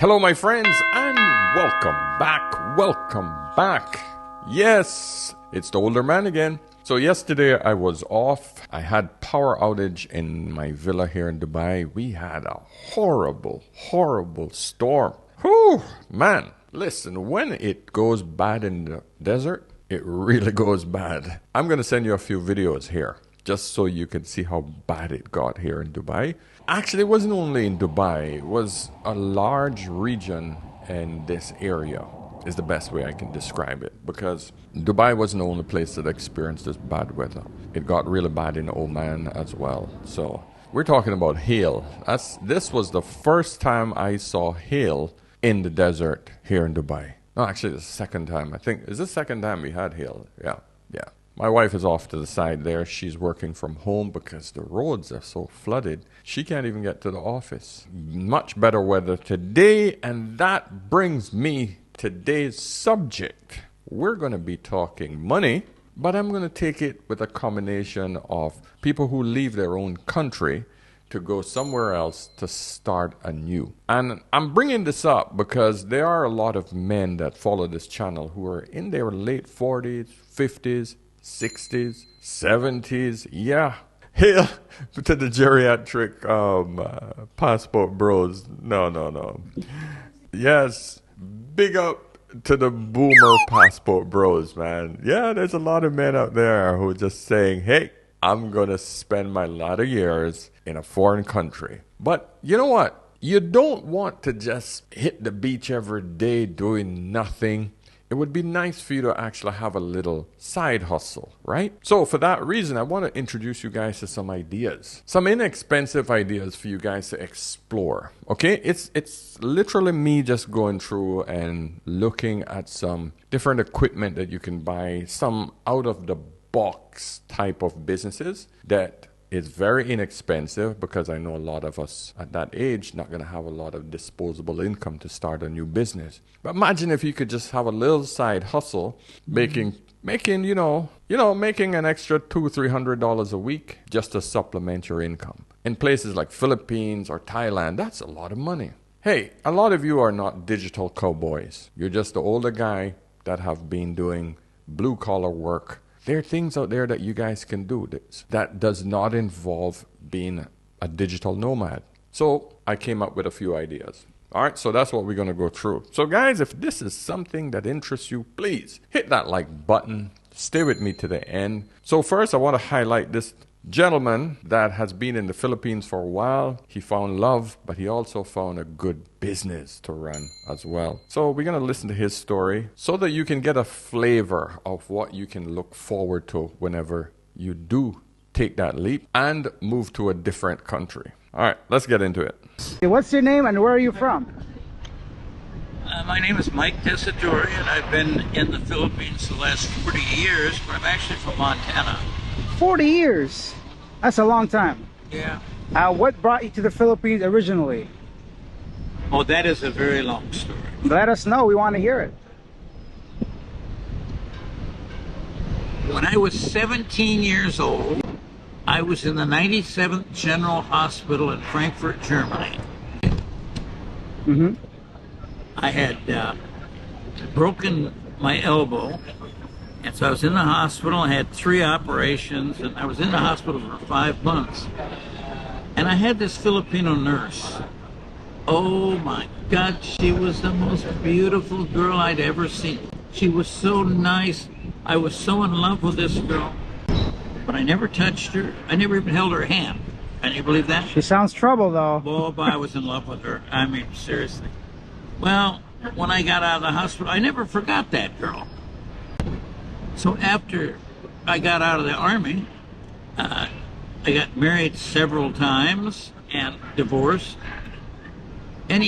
Hello, my friends, and welcome back. Welcome back. Yes, it's the older man again. So yesterday I was off. I had power outage in my villa here in Dubai. We had a horrible storm. Whew, man. Listen, when it goes bad in the desert, it really goes bad. I'm going to send you a few videos here, just so you can see how bad it got here in Dubai. Actually, it wasn't only in Dubai. It was a large region in this area, is the best way I can describe it. Because Dubai wasn't the only place that experienced this bad weather. It got really bad in Oman as well. So we're talking about hail. This was the first time I saw hail in the desert here in Dubai. No, actually, the second time. I think, is the second time we had hail? Yeah. My wife is off to the side there. She's working from home because the roads are so flooded. She can't even get to the office. Much better weather today, and that brings me today's subject. We're going to be talking money, but I'm going to take it with a combination of people who leave their own country to go somewhere else to start anew. And I'm bringing this up because there are a lot of men that follow this channel who are in their late 40s, 50s, 60s, 70s. Yeah. Hail to the geriatric passport bros. No. Yes. Big up to the boomer passport bros, man. Yeah, there's a lot of men out there who are just saying, hey, I'm going to spend my latter years in a foreign country. But you know what? You don't want to just hit the beach every day doing nothing. It would be nice for you to actually have a little side hustle, right? So for that reason, I want to introduce you guys to some ideas. Some inexpensive ideas for you guys to explore, okay? It's literally me just going through and looking at some different equipment that you can buy, some out-of-the-box type of businesses that is very inexpensive, because I know a lot of us at that age not going to have a lot of disposable income to start a new business. But imagine if you could just have a little side hustle, making making an extra $200-300 a week just to supplement your income. In places like Philippines or Thailand, that's a lot of money. Hey, a lot of you are not digital cowboys. You're just the older guy that have been doing blue collar work. There are things out there that you guys can do that does not involve being a digital nomad. So I came up with a few ideas. All right, so that's what we're going to go through. So guys, if this is something that interests you, please hit that like button. Stay with me to the end. So first, I want to highlight this gentleman that has been in the Philippines for a while. He found love, but he also found a good business to run as well. So we're going to listen to his story so that you can get a flavor of what you can look forward to whenever you do take that leap and move to a different country. All right, let's get into it. What's your name and where are you from? My name is Mike Tadori, and I've been in the Philippines the last 40 years, but I'm actually from Montana. 40 years? That's a long time. Yeah. What brought you to the Philippines originally? Oh, that is a very long story. Let us know. We want to hear it. When I was 17 years old, I was in the 97th General Hospital in Frankfurt, Germany. Mm-hmm. I had broken my elbow, and so I was in the hospital. I had 3 operations, and I was in the hospital for 5 months. And I had this Filipino nurse. Oh my God, she was the most beautiful girl I'd ever seen. She was so nice. I was so in love with this girl. But I never touched her. I never even held her hand. Can you believe that? She sounds trouble, though. Oh, but I was in love with her. I mean, seriously. Well, when I got out of the hospital, I never forgot that girl. So after I got out of the army, I got married several times and divorced. And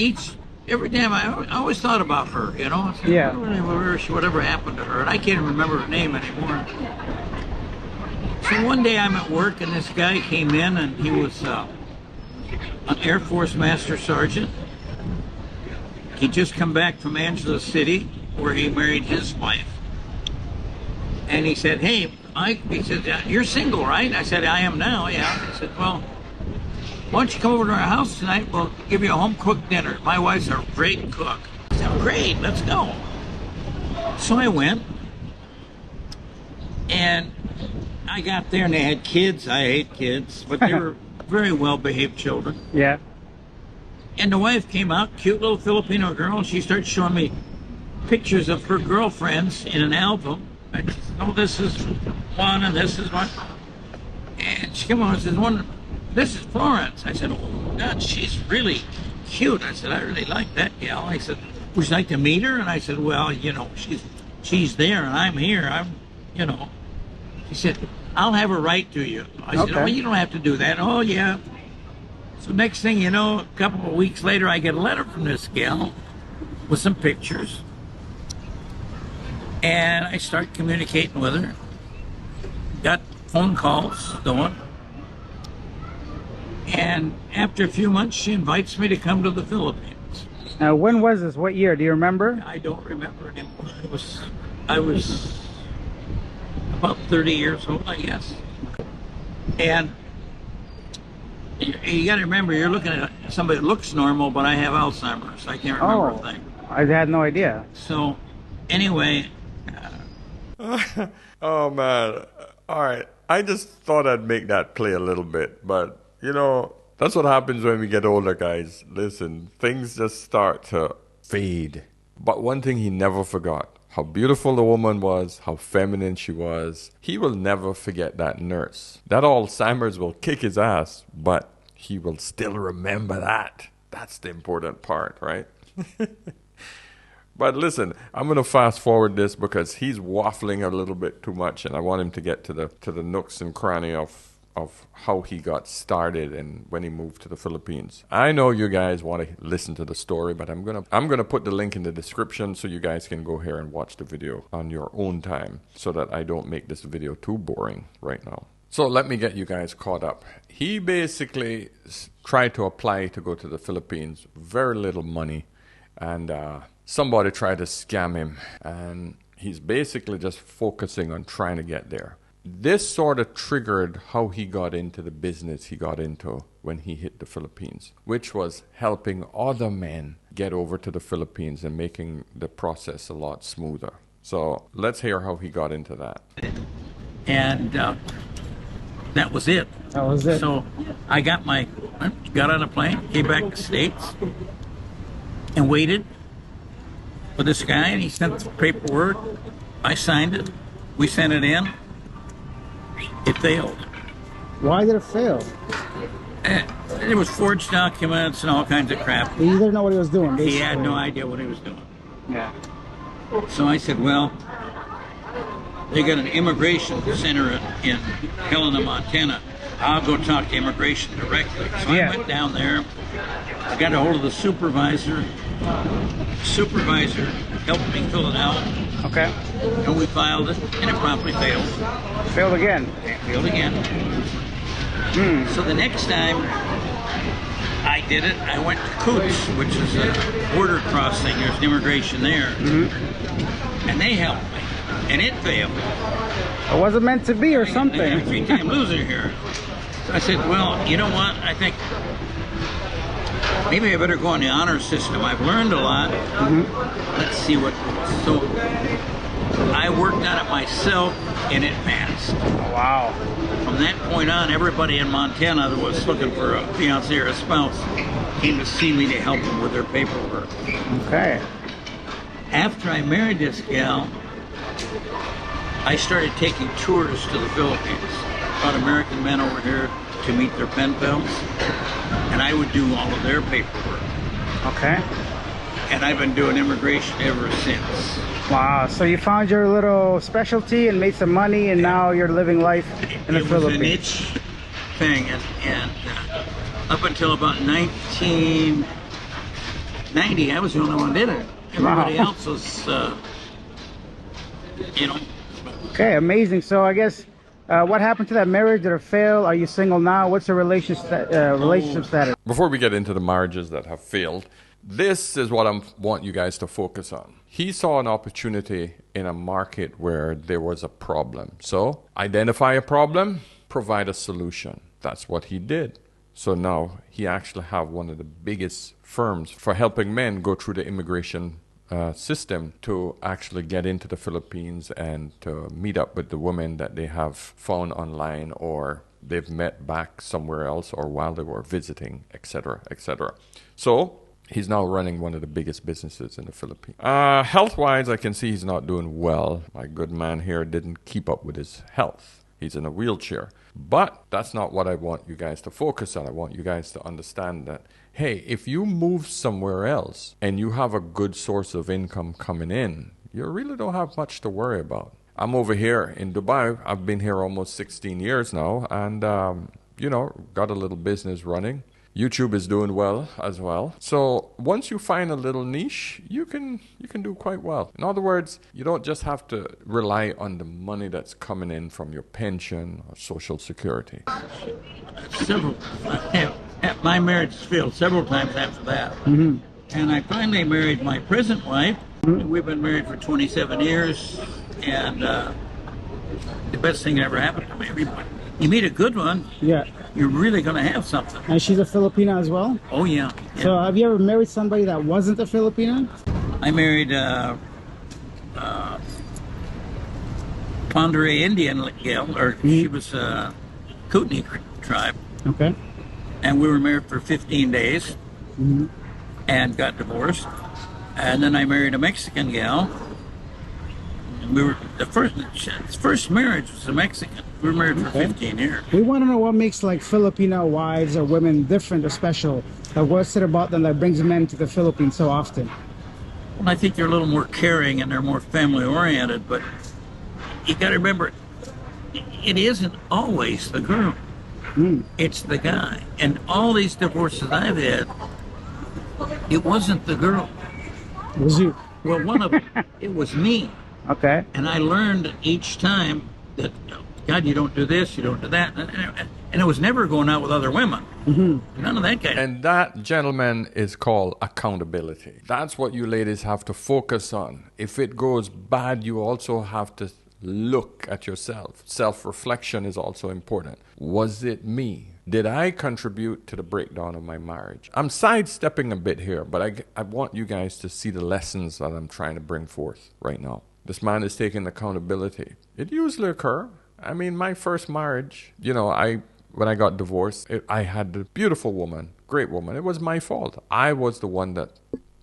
every time I always thought about her, you know? Yeah. Whatever happened to her. And I can't remember her name anymore. So one day I'm at work, and this guy came in, and he was an Air Force Master Sergeant. He'd just come back from Angela City, where he married his wife. And he said, hey, Mike, he said, you're single, right? I said, I am now, yeah. He said, well, why don't you come over to our house tonight? We'll give you a home-cooked dinner. My wife's a great cook. I said, great, let's go. So I went, and I got there, and they had kids. I hate kids, but they were very well-behaved children. Yeah. And the wife came out, cute little Filipino girl, and she started showing me pictures of her girlfriends in an album. And she said, oh, this is one, and this is one. And she came on and says, this is Florence. I said, oh, God, she's really cute. I said, I really like that gal. I said, would you like to meet her? And I said, well, you know, she's there, and I'm here. You know. She said, I'll have her write to you. I said, oh, you don't have to do that. Oh, yeah. So next thing you know, a couple of weeks later, I get a letter from this gal with some pictures. And I start communicating with her. Got phone calls going. And after a few months, she invites me to come to the Philippines. Now, when was this? What year? Do you remember? I don't remember anymore. I was about 30 years old, I guess. And you got to remember, you're looking at somebody that looks normal, but I have Alzheimer's. I can't remember a thing. I had no idea. So, anyway. Oh, man. All right. I just thought I'd make that play a little bit. But, you know, that's what happens when we get older, guys. Listen, things just start to fade. But one thing he never forgot. How beautiful the woman was, how feminine she was. He will never forget that nurse. That Alzheimer's will kick his ass, but he will still remember that. That's the important part, right? But listen, I'm going to fast forward this because he's waffling a little bit too much, and I want him to get to the nooks and cranny of how he got started and when he moved to the Philippines. I know you guys want to listen to the story, but I'm gonna put the link in the description so you guys can go here and watch the video on your own time so that I don't make this video too boring right now. So let me get you guys caught up. He basically tried to apply to go to the Philippines, very little money, and somebody tried to scam him, and he's basically just focusing on trying to get there. This sort of triggered how he got into the business he got into when he hit the Philippines, which was helping other men get over to the Philippines and making the process a lot smoother. So let's hear how he got into that. And that was it. That was it. So I got on a plane, came back to the States, and waited for this guy, and he sent the paperwork. I signed it. We sent it in. It failed. Why did it fail? There was forged documents and all kinds of crap. He didn't know what he was doing. He had no idea what he was doing. Yeah. So I said, well, they got an immigration center in Helena, Montana. I'll go talk to immigration directly. So I went down there. I got a hold of the supervisor. Supervisor helped me fill it out. Okay. And we filed it, and it promptly failed. Failed again. Failed again. So the next time I did it, I went to Coots, which is a border crossing. There's an immigration there. And they helped me, and it failed. It wasn't meant to be or something. I'm a three-time loser here. So I said, well, you know what? I think maybe I better go on the honor system. I've learned a lot. Let's see what. So I worked on it myself, and it passed. Wow. From that point on, everybody in Montana that was looking for a fiancé or a spouse came to see me to help them with their paperwork. Okay. After I married this gal, I started taking tours to the Philippines. Brought American men over here to meet their pen pals, and I would do all of their paperwork. Okay. And I've been doing immigration ever since. Wow. So you found your little specialty and made some money, and now you're living life in the Philippines. It was a niche thing, and up until about 1990, I was the only one that did it. Everybody else was, you know. Okay, amazing. So I guess, what happened to that marriage? Did it fail? Are you single now? What's the relationship status? Before we get into the marriages that have failed, this is what I want you guys to focus on. He saw an opportunity in a market where there was a problem. So identify a problem, provide a solution. That's what he did. So now he actually have one of the biggest firms for helping men go through the immigration system to actually get into the Philippines and to meet up with the women that they have found online or they've met back somewhere else or while they were visiting, etc., etc. So he's now running one of the biggest businesses in the Philippines. Health-wise, I can see he's not doing well. My good man here didn't keep up with his health. He's in a wheelchair. But that's not what I want you guys to focus on. I want you guys to understand that, hey, if you move somewhere else and you have a good source of income coming in, you really don't have much to worry about. I'm over here in Dubai. I've been here almost 16 years now and, got a little business running. YouTube is doing well as well. So once you find a little niche, you can do quite well. In other words, you don't just have to rely on the money that's coming in from your pension or Social Security. My marriage failed several times after that. Mm-hmm. And I finally married my present wife. Mm-hmm. We've been married for 27 years. And the best thing that ever happened to me. You meet a good one. Yeah. You're really going to have something. And she's a Filipina as well? Oh, yeah. So have you ever married somebody that wasn't a Filipina? I married Tadori Indian gal, or she was Kootenai tribe. Okay. And we were married for 15 days and got divorced. And then I married a Mexican gal. And we were the first marriage was a Mexican. We were married for 15 years. We want to know what makes like Filipino wives or women different or special. Like what's it about them that brings men to the Philippines so often? Well, I think they're a little more caring and they're more family oriented, but you got to remember, it isn't always the girl. It's the guy. And all these divorces I've had, it wasn't the girl. It was you. Well, one of them, it was me. Okay. And I learned each time that, God, you don't do this, you don't do that. And it was never going out with other women. Mm-hmm. None of that kind. And that, gentlemen, is called accountability. That's what you ladies have to focus on. If it goes bad, you also have to look at yourself. Self-reflection is also important. Was it me? Did I contribute to the breakdown of my marriage? I'm sidestepping a bit here, but I want you guys to see the lessons that I'm trying to bring forth right now. This man is taking accountability. It usually occurs. I mean, my first marriage, when I got divorced, I had a beautiful woman, great woman. It was my fault. I was the one that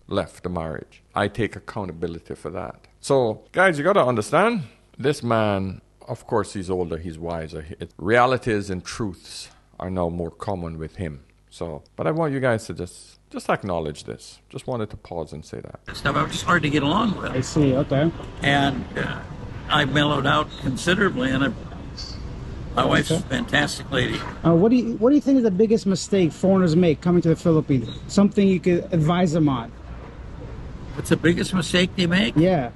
left the marriage. I take accountability for that. So, guys, you got to understand, this man, of course, he's older, he's wiser. Realities and truths are now more common with him. So, but I want you guys to just acknowledge this. Just wanted to pause and say that. Stuff was just hard to get along with. I see, okay. And I mellowed out considerably, and my wife's a fantastic lady. What do you think is the biggest mistake foreigners make coming to the Philippines? Something you could advise them on? What's the biggest mistake they make? Yeah.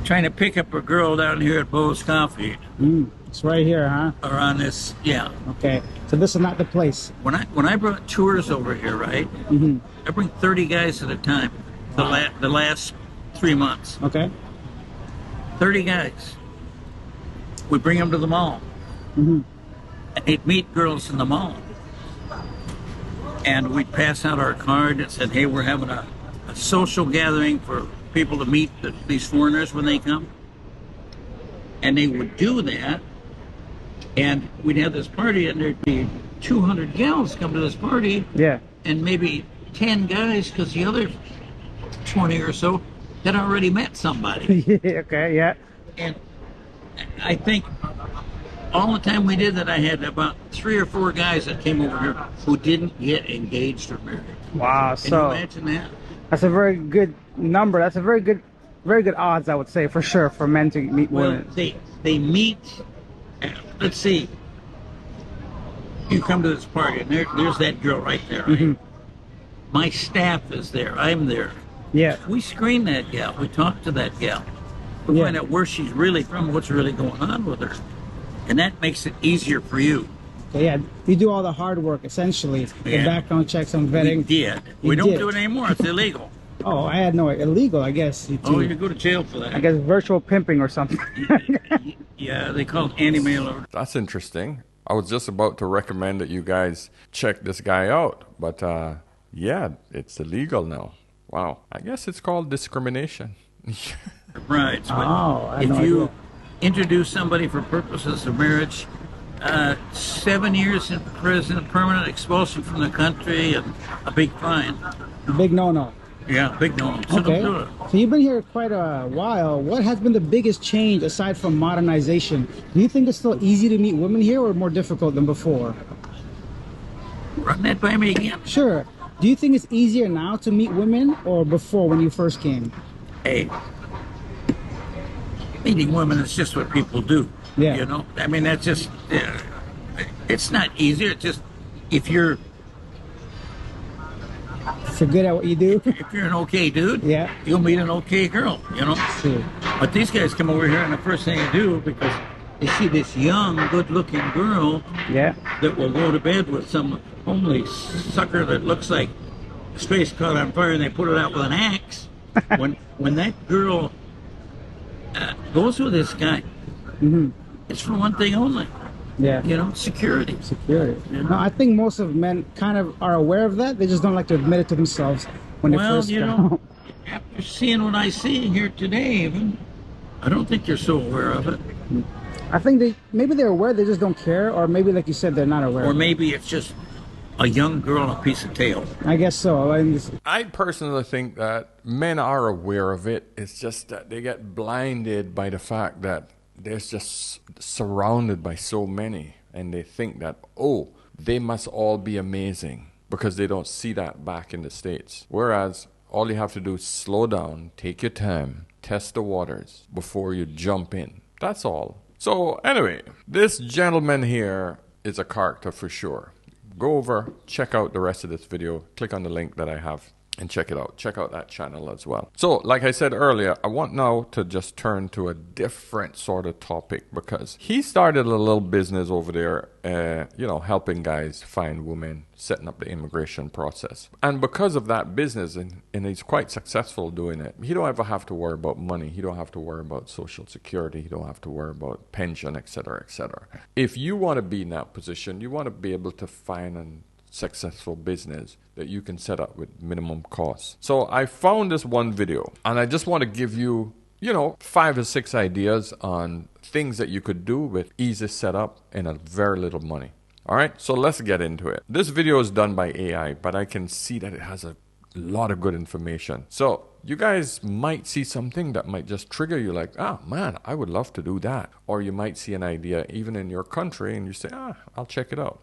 Trying to pick up a girl down here at Bo's Coffee. It's right here, huh? Or on this, yeah. Okay, so this is not the place. When I brought tours over here, right? I bring 30 guys at a time. The last 3 months. Okay. 30 guys. We bring them to the mall. And they'd meet girls in the mall. And we'd pass out our card that said, hey, we're having a social gathering for people to meet these foreigners when they come. And they would do that. And we'd have this party, and there'd be 200 gals come to this party. Yeah. And maybe 10 guys, because the other 20 or so had already met somebody. Okay, yeah. And I think all the time we did that, I had about 3 or 4 guys that came over here who didn't get engaged or married. Wow, Can you imagine that? That's a very good number. That's a very good odds, I would say, for sure, for men to meet women. Well, they meet. Let's see. You come to this party, and there's that girl right there. Right? My staff is there. I'm there. Yeah. We screen that gal. We talk to that gal. We find out where she's really from, what's really going on with her. And that makes it easier for you. Yeah, you do all the hard work, essentially. The background checks and vetting. We did. We don't do it anymore. It's illegal. Oh, I had no illegal, I guess. You go to jail for that. I guess virtual pimping or something. Yeah, they call it anti-mail order. That's interesting. I was just about to recommend that you guys check this guy out, but yeah, it's illegal now. Wow. I guess it's called discrimination. Right. So Oh, I had if no you idea. introduce somebody for purposes of marriage, 7 years in prison, permanent expulsion from the country, and a big fine. Big no-no. Yeah, big no. So Okay. don't do it. So you've been here quite a while. What has been the biggest change aside from modernization? Do you think it's still easy to meet women here or more difficult than before? Run that by me again. Sure. Do you think it's easier now to meet women or before when you first came? Hey, meeting women is just what people do. Yeah. You know, I mean, that's just, it's not easier. It's just, if you're If you're good at what you do? an okay dude, Yeah. you'll meet an okay girl, you know. True. But these guys come over here, and the first thing they do, because they see this young, good-looking girl Yeah. that will go to bed with some homely sucker that looks like his face caught on fire, and they put it out with an axe. when that girl goes with this guy, it's for one thing only, Yeah. you know, security. Security. Yeah. No, I think most of men kind of are aware of that. They just don't like to admit it to themselves when they Well, first you come. know, after seeing what I see here today, even, I don't think they're so aware of it. I think maybe they're aware, they just don't care, or maybe like you said, they're not aware. Or maybe it's just a young girl and a piece of tail. I guess so. I personally think that men are aware of it. It's just that they get blinded by the fact that they're just surrounded by so many, and they think that, oh, they must all be amazing because they don't see that back in the States. Whereas all you have to do is slow down, take your time, test the waters before you jump in. That's all. So anyway, this gentleman here is a character for sure. Go over, check out the rest of this video, click on the link that I have and check it out. Check out that channel as well. So like I said earlier, I want now to just turn to a different sort of topic because he started a little business over there, you know, helping guys find women, setting up the immigration process. And because of that business, and he's quite successful doing it, he don't ever have to worry about money. He don't have to worry about social security. He don't have to worry about pension, etc., etc. If you want to be in that position, you want to be able to find an successful business that you can set up with minimum costs. So I found this one video and I just want to give you, 5 or 6 ideas on things that you could do with easy setup and a very little money. All right, so let's get into it. This video is done by AI, but I can see that it has a lot of good information. So you guys might see something that might just trigger you like, man, I would love to do that. Or you might see an idea even in your country and you say, I'll check it out.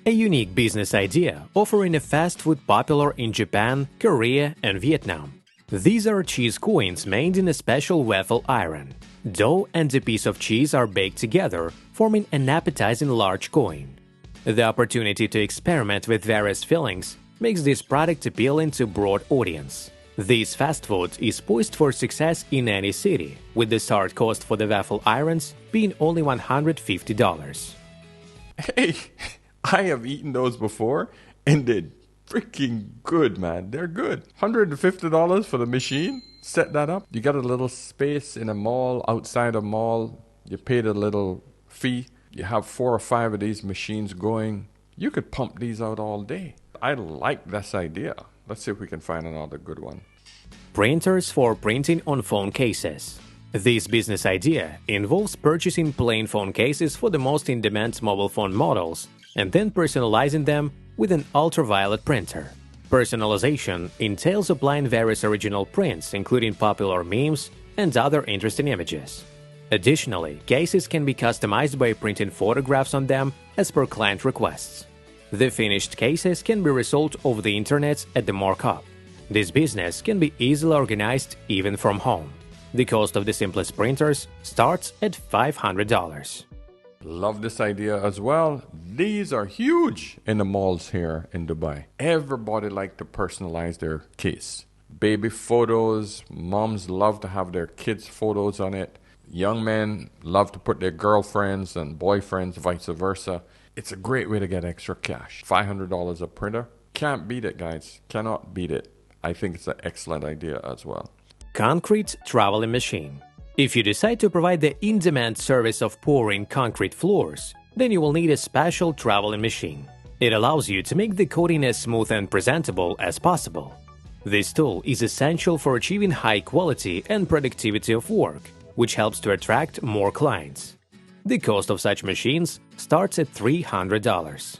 A unique business idea offering a fast food popular in Japan, Korea, and Vietnam. These are cheese coins made in a special waffle iron. Dough and a piece of cheese are baked together, forming an appetizing large coin. The opportunity to experiment with various fillings makes this product appealing to a broad audience. This fast food is poised for success in any city, with the start cost for the waffle irons being only $150. Hey, I have eaten those before, and they're freaking good, man. They're good. $150 for the machine. Set that up. You got a little space in a mall, outside a mall. You paid a little fee. You have 4 or 5 of these machines going. You could pump these out all day. I like this idea. Let's see if we can find another good one. Printers for printing on phone cases. This business idea involves purchasing plain phone cases for the most in-demand mobile phone models and then personalizing them with an ultraviolet printer. Personalization entails applying various original prints, including popular memes and other interesting images. Additionally, cases can be customized by printing photographs on them as per client requests. The finished cases can be resold over the internet at the markup. This business can be easily organized even from home. The cost of the simplest printers starts at $500. Love this idea as well. These are huge in the malls here in Dubai. Everybody like to personalize their case. Baby photos, moms love to have their kids' photos on it. Young men love to put their girlfriends and boyfriends, vice versa. It's a great way to get extra cash. $500 a printer. Can't beat it, guys. Cannot beat it. I think it's an excellent idea as well. Concrete traveling machine. If you decide to provide the in-demand service of pouring concrete floors, Then you will need a special traveling machine. It allows you to make the coating as smooth and presentable as possible. This tool is essential for achieving high quality and productivity of work, which helps to attract more clients. The cost of such machines starts at $300.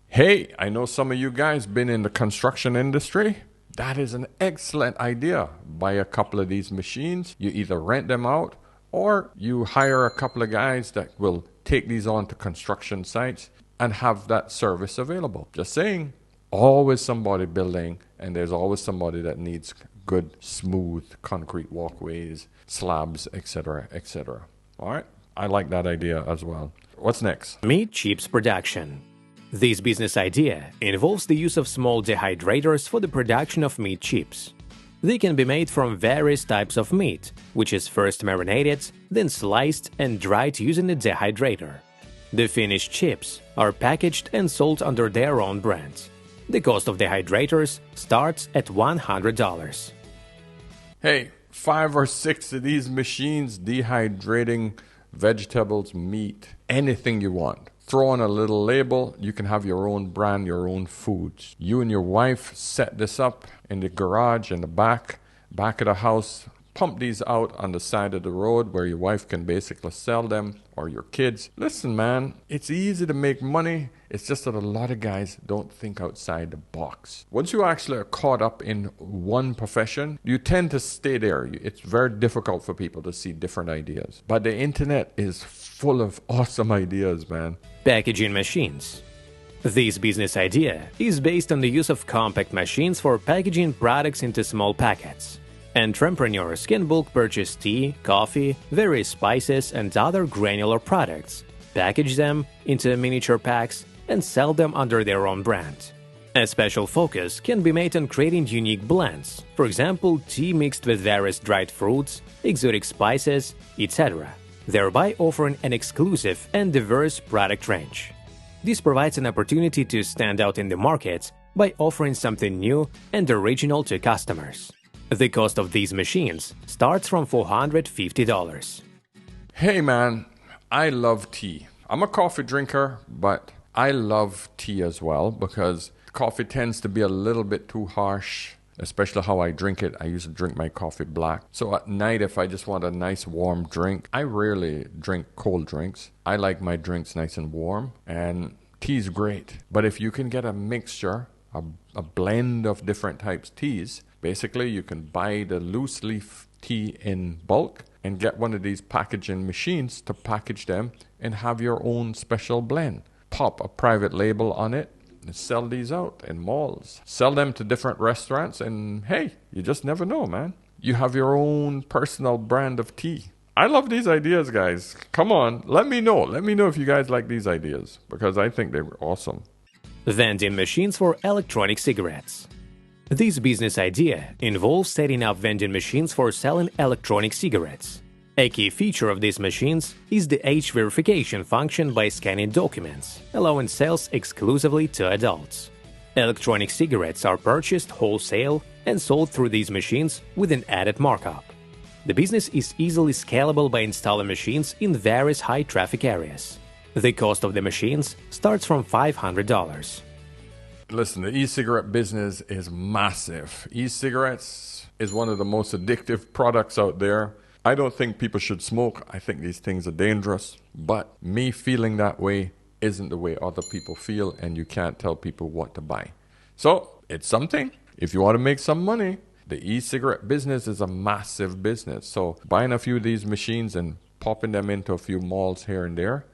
Hey, I know some of you guys been in the construction industry. That is an excellent idea. Buy a couple of these machines. You either rent them out or you hire a couple of guys that will take these on to construction sites and have that service available. Just saying, always somebody building, and there's always somebody that needs good, smooth concrete walkways, slabs, etc., etc. All right? I like that idea as well. What's next? Meat chips production. This business idea involves the use of small dehydrators for the production of meat chips. They can be made from various types of meat, which is first marinated, then sliced and dried using a dehydrator. The finished chips are packaged and sold under their own brand. The cost of dehydrators starts at $100. Hey, 5 or 6 of these machines dehydrating vegetables, meat, anything you want. Throw on a little label, you can have your own brand, your own foods. You and your wife set this up in the garage in the back of the house. Pump these out on the side of the road where your wife can basically sell them, or your kids. Listen, man, it's easy to make money. It's just that a lot of guys don't think outside the box. Once you actually are caught up in one profession, you tend to stay there. It's very difficult for people to see different ideas. But the internet is full of awesome ideas, man. Packaging machines. This business idea is based on the use of compact machines for packaging products into small packets. Entrepreneurs can bulk purchase tea, coffee, various spices, and other granular products, package them into miniature packs, and sell them under their own brand. A special focus can be made on creating unique blends, for example, tea mixed with various dried fruits, exotic spices, etc., thereby offering an exclusive and diverse product range. This provides an opportunity to stand out in the market by offering something new and original to customers. The cost of these machines starts from $450. Hey man, I love tea. I'm a coffee drinker, but I love tea as well because coffee tends to be a little bit too harsh, especially how I drink it. I usually drink my coffee black. So at night, if I just want a nice warm drink, I rarely drink cold drinks. I like my drinks nice and warm, and tea's great. But if you can get a mixture, a blend of different types of teas, basically you can buy the loose leaf tea in bulk and get one of these packaging machines to package them and have your own special blend. Pop a private label on it and sell these out in malls. Sell them to different restaurants, and hey, you just never know, man. You have your own personal brand of tea. I love these ideas, guys. Come on, let me know. Let me know if you guys like these ideas because I think they were awesome. Vending machines for electronic cigarettes. This business idea involves setting up vending machines for selling electronic cigarettes. A key feature of these machines is the age verification function by scanning documents, allowing sales exclusively to adults. Electronic cigarettes are purchased wholesale and sold through these machines with an added markup. The business is easily scalable by installing machines in various high-traffic areas. The cost of the machines starts from $500. Listen, the e-cigarette business is massive. E-cigarettes is one of the most addictive products out there. I don't think people should smoke. I think these things are dangerous. But me feeling that way isn't the way other people feel, and you can't tell people what to buy. So, it's something. If you want to make some money, the e-cigarette business is a massive business. So, buying a few of these machines and popping them into a few malls here and there,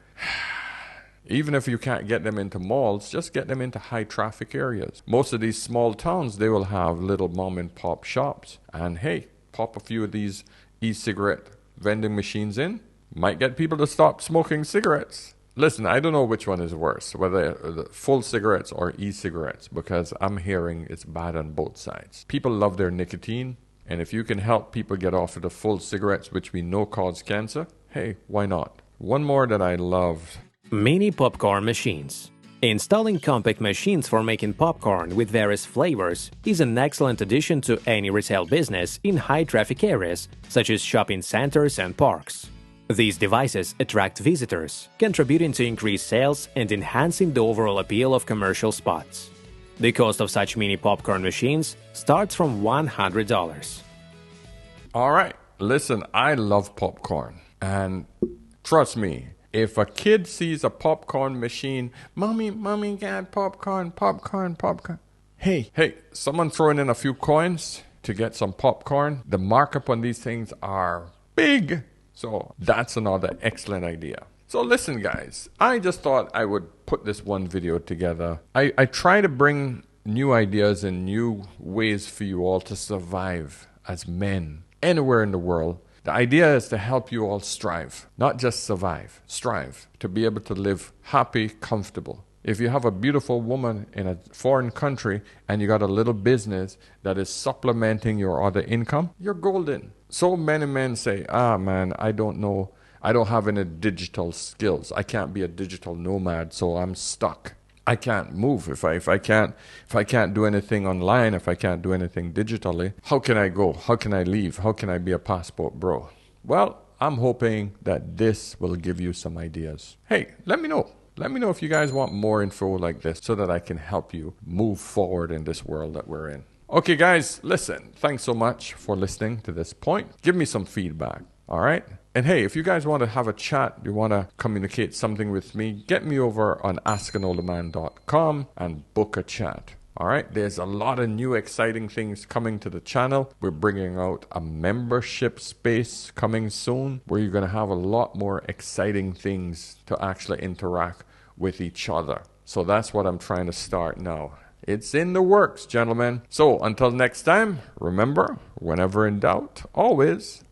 even if you can't get them into malls, just get them into high traffic areas. Most of these small towns, they will have little mom and pop shops. And hey, pop a few of these e-cigarette vending machines in, might get people to stop smoking cigarettes. Listen, I don't know which one is worse, whether full cigarettes or e-cigarettes, because I'm hearing it's bad on both sides. People love their nicotine, and if you can help people get off of the full cigarettes, which we know cause cancer, hey, why not? One more that I love. Mini popcorn machines. Installing compact machines for making popcorn with various flavors is an excellent addition to any retail business in high-traffic areas, such as shopping centers and parks. These devices attract visitors, contributing to increased sales and enhancing the overall appeal of commercial spots. The cost of such mini popcorn machines starts from $100. All right, listen, I love popcorn. And trust me, if a kid sees a popcorn machine, mommy, got popcorn. Hey, someone throwing in a few coins to get some popcorn. The markup on these things are big. So that's another excellent idea. So listen, guys, I just thought I would put this one video together. I try to bring new ideas and new ways for you all to survive as men anywhere in the world. The idea is to help you all strive, not just survive, strive to be able to live happy, comfortable. If you have a beautiful woman in a foreign country and you got a little business that is supplementing your other income, you're golden. So many men say, man, I don't know. I don't have any digital skills. I can't be a digital nomad, so I'm stuck. I can't move if I can't do anything online, if I can't do anything digitally. How can I go? How can I leave? How can I be a passport bro? Well, I'm hoping that this will give you some ideas. Hey, let me know. Let me know if you guys want more info like this so that I can help you move forward in this world that we're in. Okay, guys, listen. Thanks so much for listening to this point. Give me some feedback, all right? And hey, if you guys want to have a chat, you want to communicate something with me, get me over on askanolderman.com and book a chat. All right, there's a lot of new exciting things coming to the channel. We're bringing out a membership space coming soon where you're going to have a lot more exciting things to actually interact with each other. So that's what I'm trying to start now. It's in the works, gentlemen. So until next time, remember, whenever in doubt, always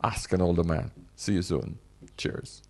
ask an older man. See you soon. Cheers.